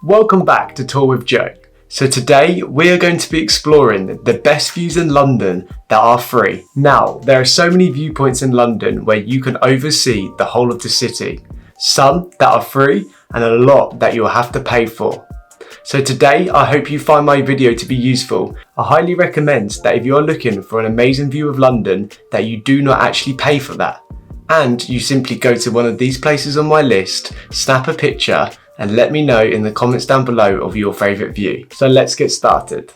Welcome back to Tour with Joe. So today we are going to be exploring the best views in London that are free. Now, there are so many viewpoints in London where you can oversee the whole of the city. Some that are free and a lot that you'll have to pay for. So today I hope you find my video to be useful. I highly recommend that if you're looking for an amazing view of London that you do not actually pay for that. And you simply go to one of these places on my list, snap a picture and let me know in the comments down below of your favourite view. So let's get started.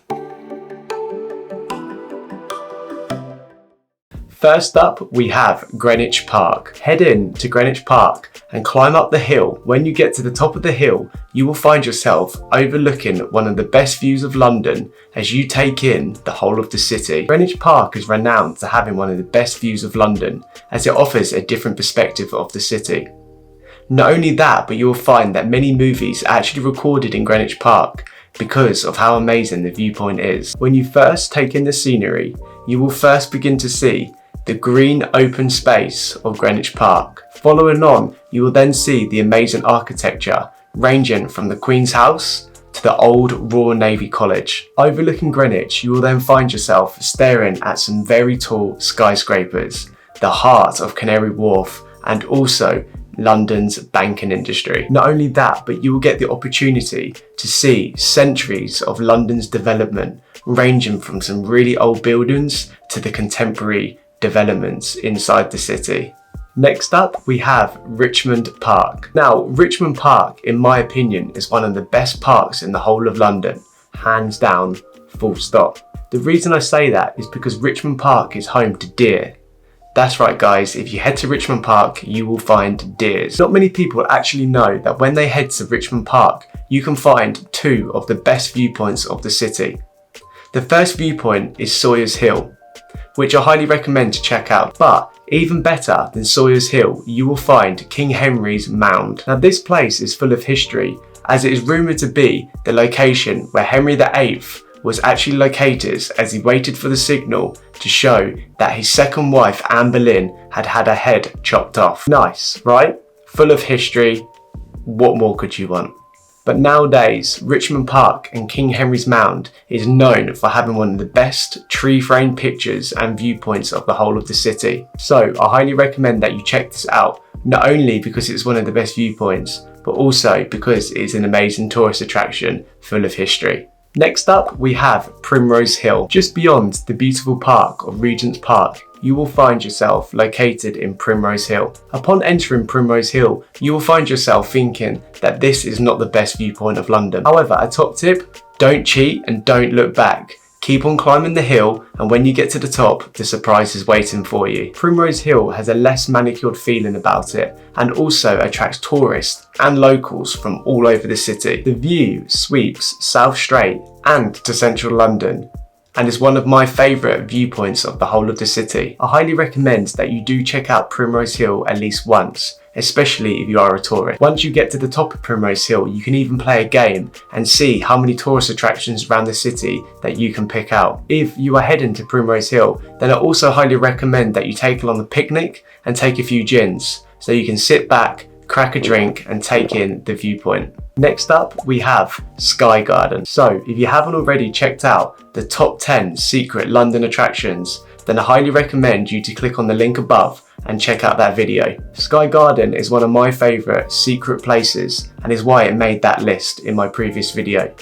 First up, we have Greenwich Park. Head in to Greenwich Park and climb up the hill. When you get to the top of the hill, you will find yourself overlooking one of the best views of London as you take in the whole of the city. Greenwich Park is renowned for having one of the best views of London as it offers a different perspective of the city. Not only that, but you will find that many movies are actually recorded in Greenwich Park because of how amazing the viewpoint is. When you first take in the scenery, you will first begin to see the green open space of Greenwich Park. Following on, you will then see the amazing architecture ranging from the Queen's House to the old Royal Navy College. Overlooking Greenwich, you will then find yourself staring at some very tall skyscrapers, the heart of Canary Wharf, and also London's banking industry. Not only that, but you will get the opportunity to see centuries of London's development, ranging from some really old buildings to the contemporary developments inside the city. Next up, we have Richmond Park. Now, Richmond Park, in my opinion, is one of the best parks in the whole of London. Hands down, full stop. The reason I say that is because Richmond Park is home to deer. That's right guys, if you head to Richmond Park, you will find deers. Not many people actually know that when they head to Richmond Park, you can find two of the best viewpoints of the city. The first viewpoint is Sawyer's Hill, which I highly recommend to check out. But even better than Sawyer's Hill, you will find King Henry's Mound. Now this place is full of history, as it is rumoured to be the location where Henry VIII was actually located as he waited for the signal to show that his second wife Anne Boleyn had had her head chopped off. Nice, right? Full of history, what more could you want? But nowadays, Richmond Park and King Henry's Mound is known for having one of the best tree-framed pictures and viewpoints of the whole of the city. So I highly recommend that you check this out, not only because it's one of the best viewpoints, but also because it's an amazing tourist attraction full of history. Next up, we have Primrose Hill. Just beyond the beautiful park of Regent's Park, you will find yourself located in Primrose Hill. Upon entering Primrose Hill, you will find yourself thinking that this is not the best viewpoint of London. However, a top tip, don't cheat and don't look back. Keep on climbing the hill, and when you get to the top, the surprise is waiting for you. Primrose Hill has a less manicured feeling about it, and also attracts tourists and locals from all over the city. The view sweeps South Straight and to central London, and is one of my favourite viewpoints of the whole of the city. I highly recommend that you do check out Primrose Hill at least once, especially if you are a tourist. Once you get to the top of Primrose Hill, you can even play a game and see how many tourist attractions around the city that you can pick out. If you are heading to Primrose Hill, then I also highly recommend that you take along a picnic and take a few gins, so you can sit back, crack a drink and take in the viewpoint. Next up, we have Sky Garden. So if you haven't already checked out the top 10 secret London attractions, then I highly recommend you to click on the link above and check out that video. Sky Garden is one of my favourite secret places and is why it made that list in my previous video.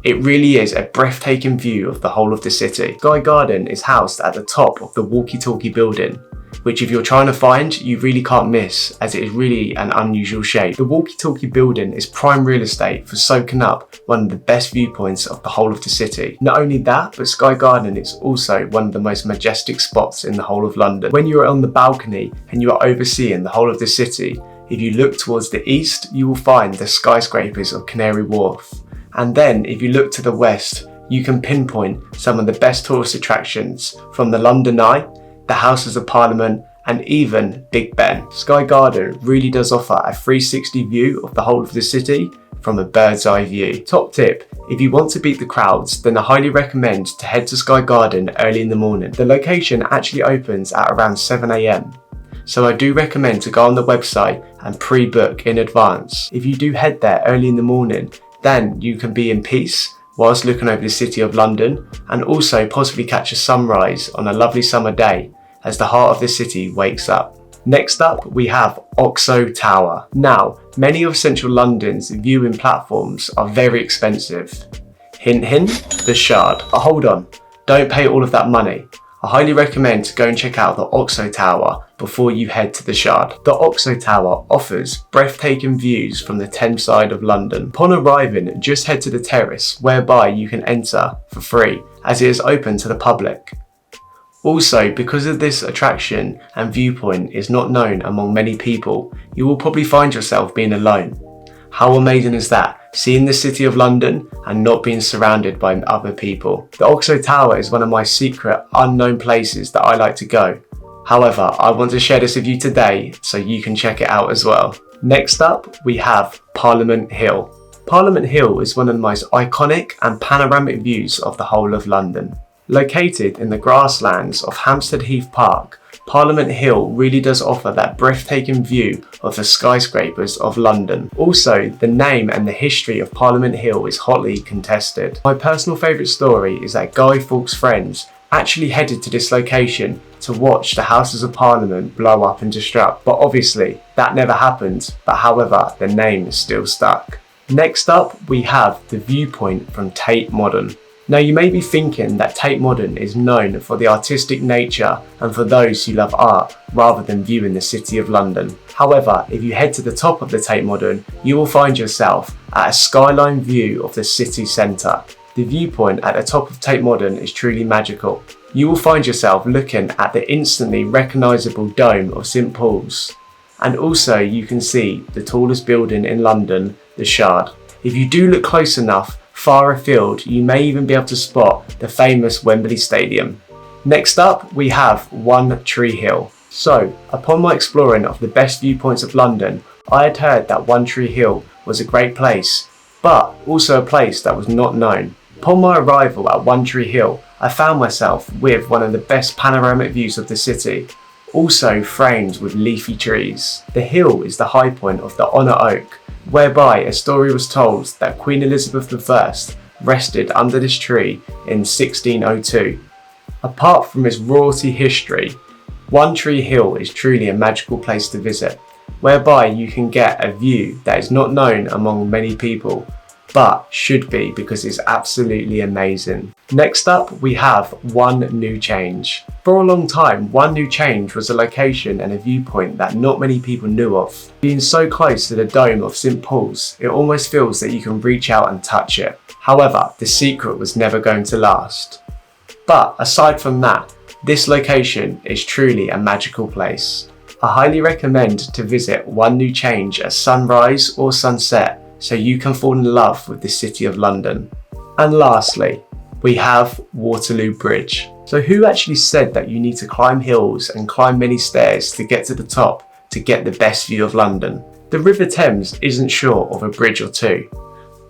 It really is a breathtaking view of the whole of the city. Sky Garden is housed at the top of the walkie-talkie building, which if you're trying to find, you really can't miss, as it is really an unusual shape. The walkie-talkie building is prime real estate for soaking up one of the best viewpoints of the whole of the city. Not only that, but Sky Garden is also one of the most majestic spots in the whole of London. When you are on the balcony and you are overseeing the whole of the city, if you look towards the east, you will find the skyscrapers of Canary Wharf. And then if you look to the west, you can pinpoint some of the best tourist attractions from the London Eye, the Houses of Parliament, and even Big Ben. Sky Garden really does offer a 360 view of the whole of the city from a bird's eye view. Top tip, if you want to beat the crowds, then I highly recommend to head to Sky Garden early in the morning. The location actually opens at around 7 AM. So I do recommend to go on the website and pre-book in advance. If you do head there early in the morning, then you can be in peace whilst looking over the city of London, and also possibly catch a sunrise on a lovely summer day as the heart of the city wakes up. Next up, we have Oxo Tower. Now, many of central London's viewing platforms are very expensive. Hint hint, the Shard. But hold on, don't pay all of that money. I highly recommend to go and check out the Oxo Tower before you head to the Shard. The Oxo Tower offers breathtaking views from the Thames side of London. Upon arriving, just head to the terrace, whereby you can enter for free as it is open to the public. Also, because of this attraction and viewpoint is not known among many people, you will probably find yourself being alone. How amazing is that? Seeing the city of London and not being surrounded by other people. The Oxo Tower is one of my secret, unknown places that I like to go. However, I want to share this with you today so you can check it out as well. Next up, we have Parliament Hill. Parliament Hill is one of the most iconic and panoramic views of the whole of London. Located in the grasslands of Hampstead Heath Park, Parliament Hill really does offer that breathtaking view of the skyscrapers of London. Also, the name and the history of Parliament Hill is hotly contested. My personal favourite story is that Guy Fawkes' friends actually headed to this location to watch the Houses of Parliament blow up and destruct, but obviously that never happened, but however the name is still stuck. Next up, we have the viewpoint from Tate Modern. Now, you may be thinking that Tate Modern is known for the artistic nature and for those who love art rather than viewing the city of London. However, if you head to the top of the Tate Modern, you will find yourself at a skyline view of the city centre. The viewpoint at the top of Tate Modern is truly magical. You will find yourself looking at the instantly recognisable dome of St Paul's. And also you can see the tallest building in London, the Shard. If you do look close enough, far afield, you may even be able to spot the famous Wembley Stadium. Next up, we have One Tree Hill. So, upon my exploring of the best viewpoints of London, I had heard that One Tree Hill was a great place, but also a place that was not known. Upon my arrival at One Tree Hill, I found myself with one of the best panoramic views of the city, also framed with leafy trees. The hill is the high point of the Honour Oak, whereby a story was told that Queen Elizabeth I rested under this tree in 1602. Apart from its royalty history, One Tree Hill is truly a magical place to visit, whereby you can get a view that is not known among many people, but should be because it's absolutely amazing. Next up, we have One New Change. For a long time, One New Change was a location and a viewpoint that not many people knew of. Being so close to the dome of St Paul's, it almost feels that you can reach out and touch it. However, the secret was never going to last. But aside from that, this location is truly a magical place. I highly recommend to visit One New Change at sunrise or sunset so you can fall in love with the city of London. And lastly, we have Waterloo Bridge. So who actually said that you need to climb hills and climb many stairs to get to the top to get the best view of London? The River Thames isn't short of a bridge or two,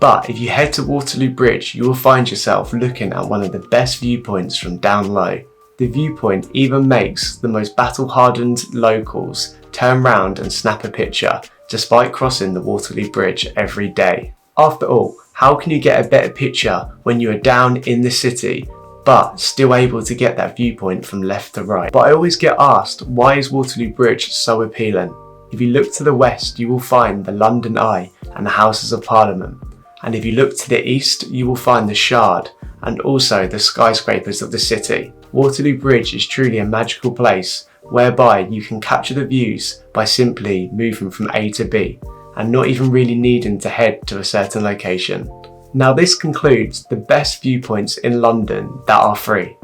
but if you head to Waterloo Bridge, you will find yourself looking at one of the best viewpoints from down low. The viewpoint even makes the most battle-hardened locals turn round and snap a picture despite crossing the Waterloo Bridge every day. After all, how can you get a better picture when you are down in the city but still able to get that viewpoint from left to right? But I always get asked, why is Waterloo Bridge so appealing? If you look to the west, you will find the London Eye and the Houses of Parliament. And if you look to the east, you will find the Shard and also the skyscrapers of the city. Waterloo Bridge is truly a magical place whereby you can capture the views by simply moving from A to B and not even really needing to head to a certain location. Now this concludes the best viewpoints in London that are free.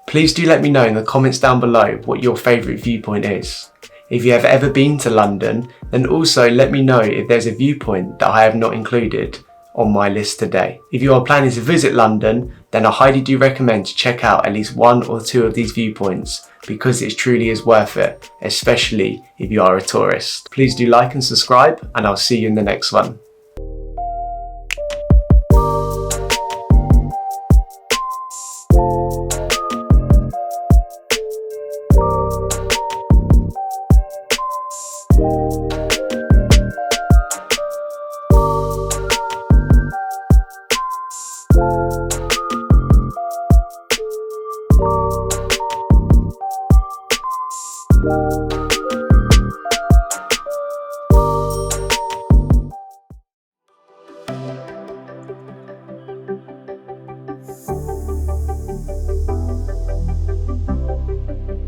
Please do let me know in the comments down below what your favourite viewpoint is. If you have ever been to London, then also let me know if there's a viewpoint that I have not included on my list today. If you are planning to visit London, then I highly do recommend to check out at least one or two of these viewpoints because it truly is worth it, especially if you are a tourist. Please do like and subscribe, and I'll see you in the next one.